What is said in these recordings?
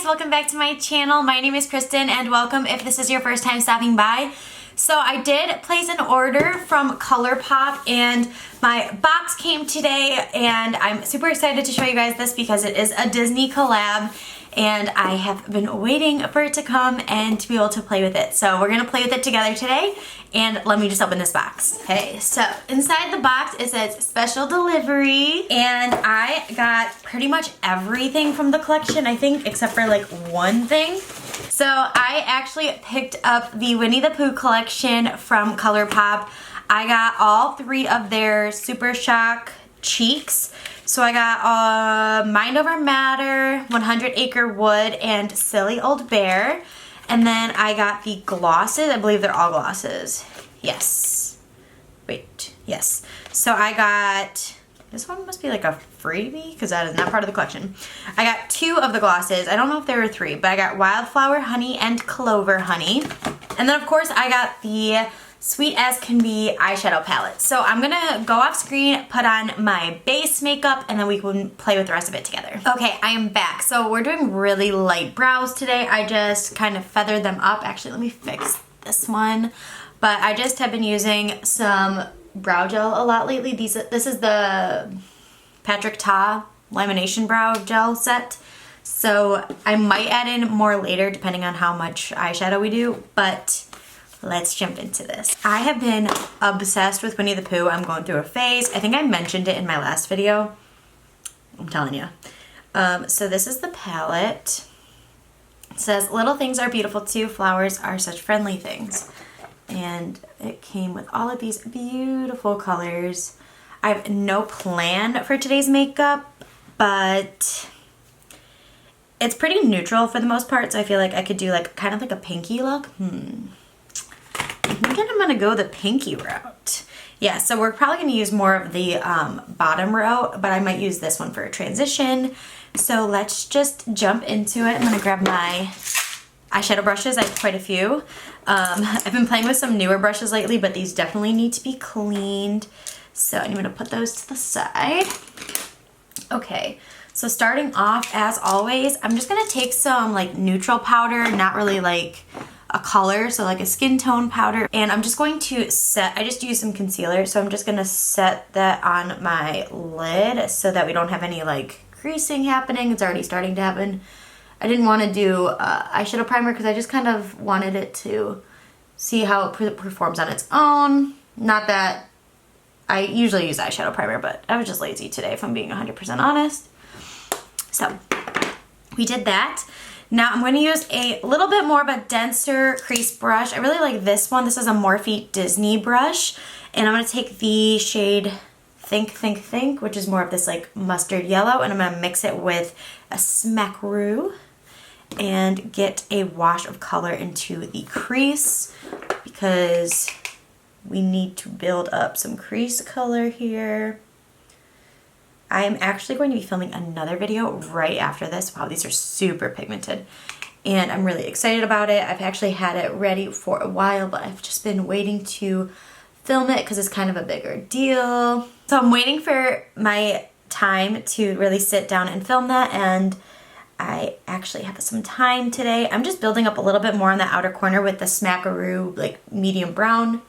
welcome back to my channel. My name is Kristen and welcome if this is your first time stopping by. So I did place an order from Colourpop and my box came today and I'm super excited to show you guys this because it is a Disney collab and I have been waiting for it to come and to be able to play with it. So we're gonna play with it together today and let me just open this box. Okay, so inside the box it says special delivery and I got pretty much everything from the collection, I think, except for like one thing. So I actually picked up the Winnie the Pooh collection from Colourpop. I got all three of their Super Shock cheeks. So I got Mind Over Matter, 100 Acre Wood, and Silly Old Bear. And then I got the glosses. I believe they're all glosses. Yes. Wait, yes. So I got, this one must be like a freebie because that is not part of the collection. I got two of the glosses. I don't know if there were three, but I got Wildflower Honey and Clover Honey. And then of course I got the Sweet As Can Be eyeshadow palette. So I'm gonna go off screen, put on my base makeup, and then we can play with the rest of it together. Okay, I am back. So we're doing really light brows today. I just kind of feathered them up. Actually, let me fix this one. But I just have been using some brow gel a lot lately. This is the Patrick Ta lamination brow gel set. So I might add in more later depending on how much eyeshadow we do, but let's jump into this. I have been obsessed with Winnie the Pooh. I'm going through a phase. I think I mentioned it in my last video. I'm telling you. So this is the palette. It says, little things are beautiful too. Flowers are such friendly things. And it came with all of these beautiful colors. I have no plan for today's makeup, but it's pretty neutral for the most part. So I feel like I could do like kind of like a pinky look. I think I'm gonna go the pinky route. Yeah, so we're probably gonna use more of the bottom route, but I might use this one for a transition. So let's just jump into it. I'm gonna grab my eyeshadow brushes. I have quite a few. I've been playing with some newer brushes lately, but these definitely need to be cleaned. So I'm gonna put those to the side. Okay, so starting off, as always, I'm just gonna take some like neutral powder, not really like a color, so like a skin tone powder, and I'm just going to set, I just used some concealer, so I'm just gonna set that on my lid so that we don't have any like creasing happening. It's already starting to happen. I didn't want to do eyeshadow primer because I just kind of wanted it to see how it performs on its own. Not that I usually use eyeshadow primer, but I was just lazy today if I'm being 100% honest. So we did that. Now I'm going to use a little bit more of a denser crease brush. I really like this one. This is a Morphe Disney brush. And I'm going to take the shade Think, which is more of this like mustard yellow. And I'm going to mix it with a Smackaroo and get a wash of color into the crease because we need to build up some crease color here. I'm actually going to be filming another video right after this. Wow, these are super pigmented and I'm really excited about it. I've actually had it ready for a while, but I've just been waiting to film it because it's kind of a bigger deal. So I'm waiting for my time to really sit down and film that, and I actually have some time today. I'm just building up a little bit more on the outer corner with the Smackaroo like medium brown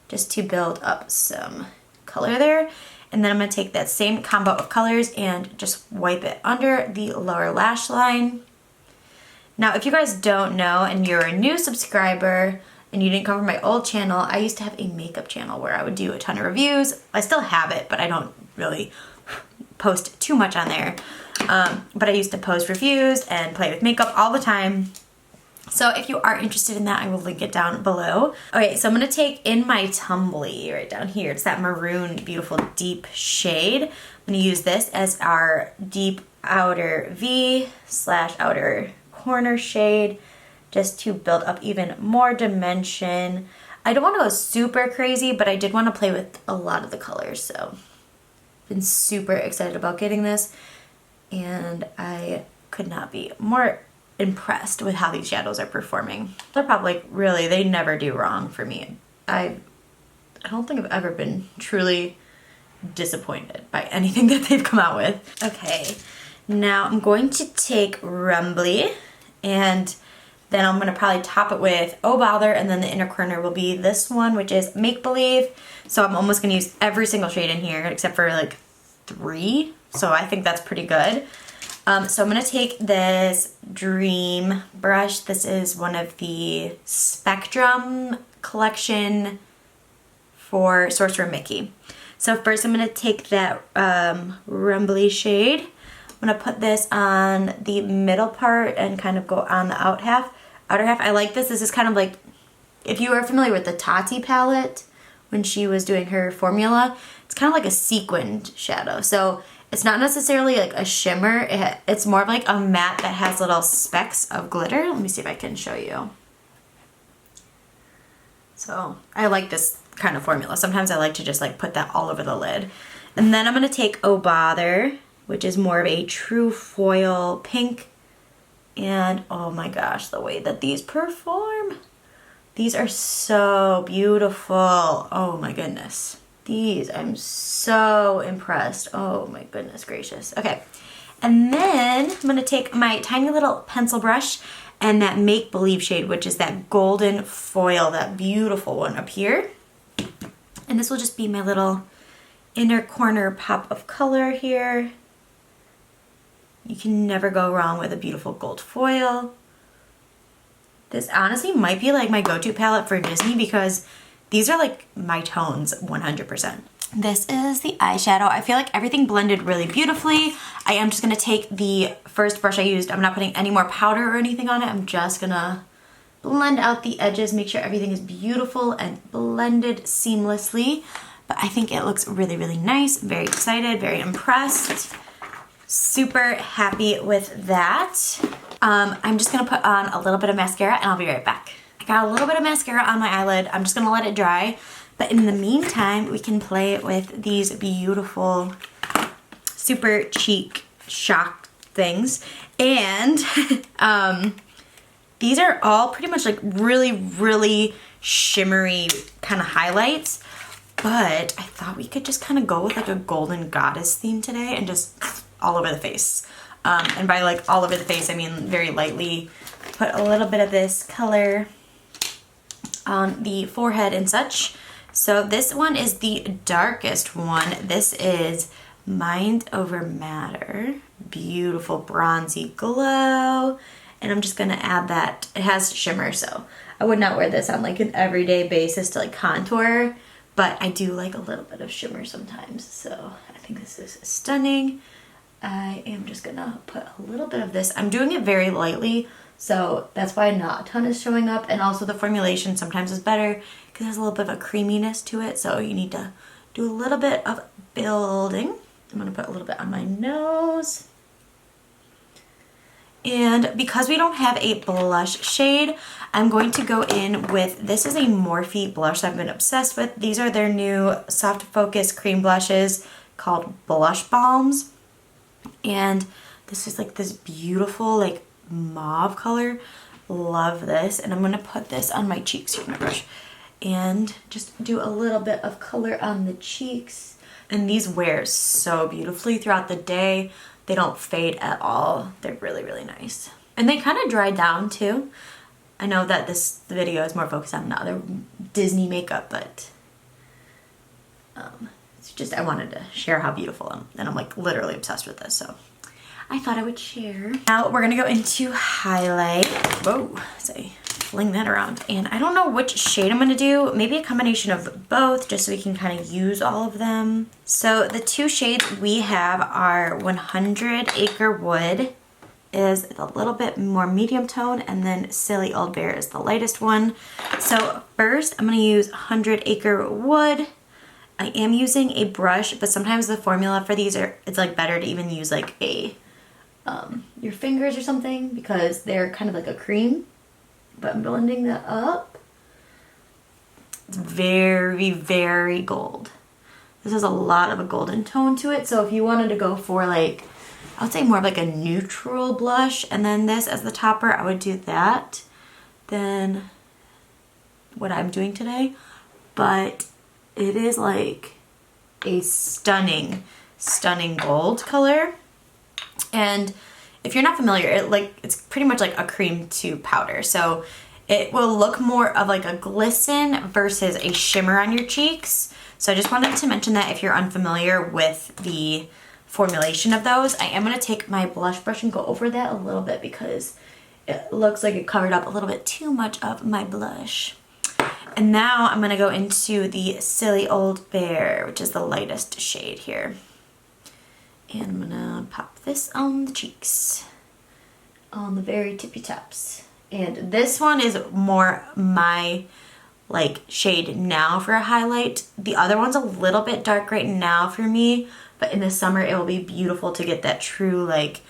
just to build up some color there. And then I'm going to take that same combo of colors and just wipe it under the lower lash line. Now, if you guys don't know and you're a new subscriber and you didn't come from my old channel, I used to have a makeup channel where I would do a ton of reviews. I still have it, but I don't really post too much on there. But I used to post reviews and play with makeup all the time. So if you are interested in that, I will link it down below. Okay, so I'm going to take in my Tumbly right down here. It's that maroon, beautiful, deep shade. I'm going to use this as our deep outer V / outer corner shade just to build up even more dimension. I don't want to go super crazy, but I did want to play with a lot of the colors. So I've been super excited about getting this, and I could not be more impressed with how these shadows are performing. They're probably like, really, they never do wrong for me. I don't think I've ever been truly disappointed by anything that they've come out with. Okay, now I'm going to take Rumbly And then I'm gonna probably top it with Oh Bother, and then the inner corner will be this one, which is Make Believe. So I'm almost gonna use every single shade in here except for like 3. So I think that's pretty good. So I'm gonna take this Dream brush. This is one of the Spectrum collection for Sorcerer Mickey. So first I'm gonna take that Rumbly shade. I'm gonna put this on the middle part and kind of go on the outer half. I like this. This is kind of like, if you are familiar with the Tati palette, when she was doing her formula, it's kind of like a sequined shadow. So it's not necessarily like a shimmer. It's more of like a matte that has little specks of glitter. Let me see if I can show you. So I like this kind of formula. Sometimes I like to just like put that all over the lid. And then I'm gonna take Oh Bother, which is more of a true foil pink. And oh my gosh, the way that these perform. These are so beautiful. Oh my goodness. These, I'm so impressed. Oh my goodness gracious. Okay, and then I'm gonna take my tiny little pencil brush and that Make Believe shade, which is that golden foil, that beautiful one up here. And this will just be my little inner corner pop of color here. You can never go wrong with a beautiful gold foil. This honestly might be like my go-to palette for Disney because these are like my tones 100%. This is the eyeshadow. I feel like everything blended really beautifully. I am just gonna take the first brush I used. I'm not putting any more powder or anything on it. I'm just gonna blend out the edges, make sure everything is beautiful and blended seamlessly. But I think it looks really, really nice. Very excited, very impressed. Super happy with that. I'm just gonna put on a little bit of mascara and I'll be right back. I got a little bit of mascara on my eyelid. I'm just gonna let it dry. But in the meantime, we can play with these beautiful, super cheek shock things. And these are all pretty much like really, really shimmery kind of highlights. But I thought we could just kind of go with like a golden goddess theme today and just all over the face. And by like all over the face, I mean very lightly. Put a little bit of this color on the forehead and such. So this one is the darkest one. This is Mind Over Matter. Beautiful bronzy glow. And I'm just gonna add that. It has shimmer, so I would not wear this on like an everyday basis to like contour, but I do like a little bit of shimmer sometimes. So I think this is stunning. I am just gonna put a little bit of this. I'm doing it very lightly, so that's why not a ton is showing up. And also the formulation sometimes is better because it has a little bit of a creaminess to it. So you need to do a little bit of building. I'm gonna put a little bit on my nose. And because we don't have a blush shade, I'm going to go in with, this is a Morphe blush I've been obsessed with. These are their new soft focus cream blushes called Blush Balms. And this is like this beautiful like mauve color. Love this. And I'm going to put this on my cheeks with my brush and just do a little bit of color on the cheeks. And these wear so beautifully throughout the day. They don't fade at all. They're really, really nice. And they kind of dry down too. I know that this video is more focused on the other Disney makeup, but it's just, I wanted to share how beautiful I am. And I'm like literally obsessed with this, so I thought I would share. Now we're gonna go into highlight. Whoa, say, fling that around. And I don't know which shade I'm gonna do. Maybe a combination of both, just so we can kind of use all of them. So the two shades we have are 100 Acre Wood is a little bit more medium tone, and then Silly Old Bear is the lightest one. So first I'm gonna use 100 Acre Wood. I am using a brush, but sometimes the formula for these are, it's like better to even use like a, your fingers or something, because they're kind of like a cream. But I'm blending that up. It's very, very gold. This has a lot of a golden tone to it. So if you wanted to go for like, I would say more of like a neutral blush, and then this as the topper, I would do that than what I'm doing today. But it is like a stunning, stunning gold color. And if you're not familiar, it's pretty much like a cream to powder. So it will look more of like a glisten versus a shimmer on your cheeks. So I just wanted to mention that if you're unfamiliar with the formulation of those. I am going to take my blush brush and go over that a little bit because it looks like it covered up a little bit too much of my blush. And now I'm going to go into the Silly Old Bear, which is the lightest shade here. And I'm going to pop this on the cheeks, on the very tippy tops. And this one is more my like shade now for a highlight. The other one's a little bit dark right now for me, but in the summer it will be beautiful to get that true like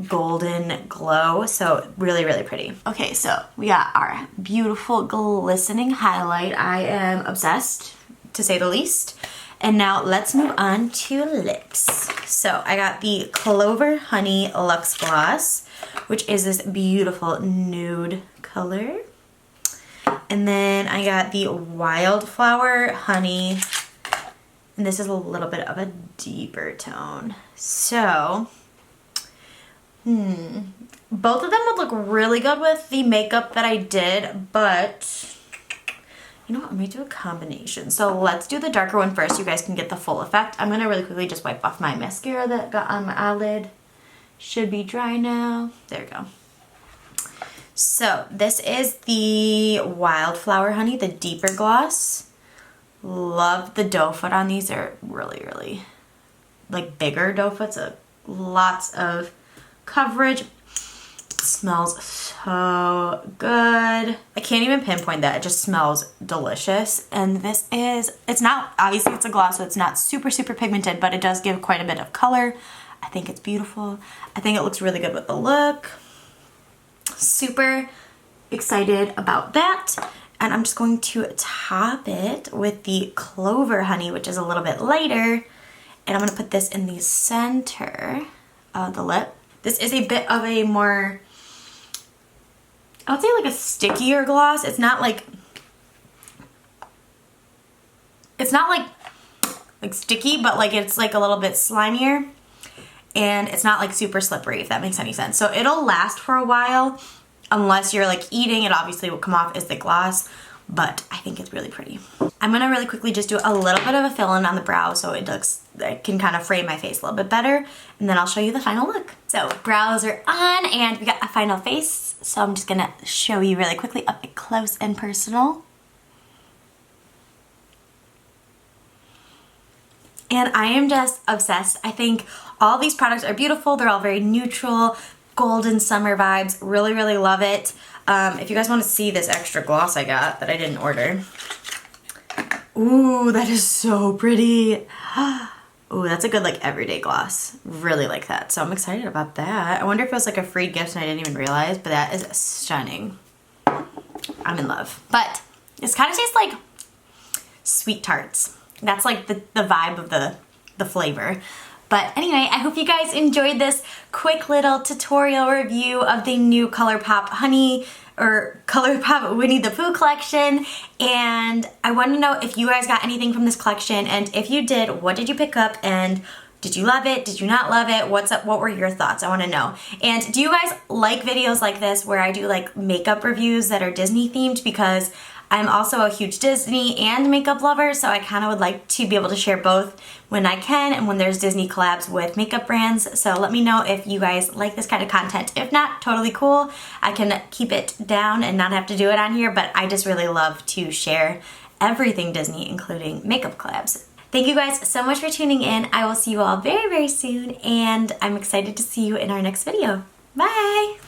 golden glow. So really, really pretty. Okay, so we got our beautiful glistening highlight. I am obsessed, to say the least. And now let's move on to lips. So I got the Clover Honey Luxe Gloss, which is this beautiful nude color. And then I got the Wildflower Honey, and this is a little bit of a deeper tone. So, both of them would look really good with the makeup that I did, but you know what, I'm gonna do a combination. So let's do the darker one first so you guys can get the full effect. I'm gonna really quickly just wipe off my mascara that got on my eyelid. Should be dry now. There we go. So this is the Wildflower Honey, the deeper gloss. Love the Doe Foot on these. They're really, really like bigger Doe Foots. So lots of coverage. It smells so good. I can't even pinpoint that. It just smells delicious. And this is, it's not, obviously it's a gloss, so it's not super, super pigmented, but it does give quite a bit of color. I think it's beautiful. I think it looks really good with the look. Super excited about that. And I'm just going to top it with the Clover Honey, which is a little bit lighter. And I'm going to put this in the center of the lip. This is a bit of a more, I would say like a stickier gloss. It's not like sticky, but like it's like a little bit slimier. And it's not like super slippery, if that makes any sense. So it'll last for a while, unless you're like eating. It obviously will come off as the gloss, but I think it's really pretty. I'm gonna really quickly just do a little bit of a fill-in on the brow so it can kind of frame my face a little bit better, and then I'll show you the final look. So brows are on, and we got a final face. So I'm just gonna show you really quickly up close and personal. And I am just obsessed. I think all these products are beautiful. They're all very neutral, golden summer vibes. Really, really love it. If you guys want to see this extra gloss I got that I didn't order. Ooh, that is so pretty. Ooh, that's a good like everyday gloss. Really like that. So I'm excited about that. I wonder if it was like a free gift and I didn't even realize, but that is stunning. I'm in love. But this kind of tastes like Sweet Tarts. That's like the vibe of the flavor. But anyway, I hope you guys enjoyed this quick little tutorial review of the new Colourpop Honey or Colourpop Winnie the Pooh collection. And I want to know if you guys got anything from this collection, and if you did, what did you pick up, and did you love it? Did you not love it? What's up? What were your thoughts? I want to know. And do you guys like videos like this where I do like makeup reviews that are Disney themed? Because I'm also a huge Disney and makeup lover, so I kind of would like to be able to share both when I can and when there's Disney collabs with makeup brands. So let me know if you guys like this kind of content. If not, totally cool. I can keep it down and not have to do it on here, but I just really love to share everything Disney, including makeup collabs. Thank you guys so much for tuning in. I will see you all very, very soon, and I'm excited to see you in our next video. Bye!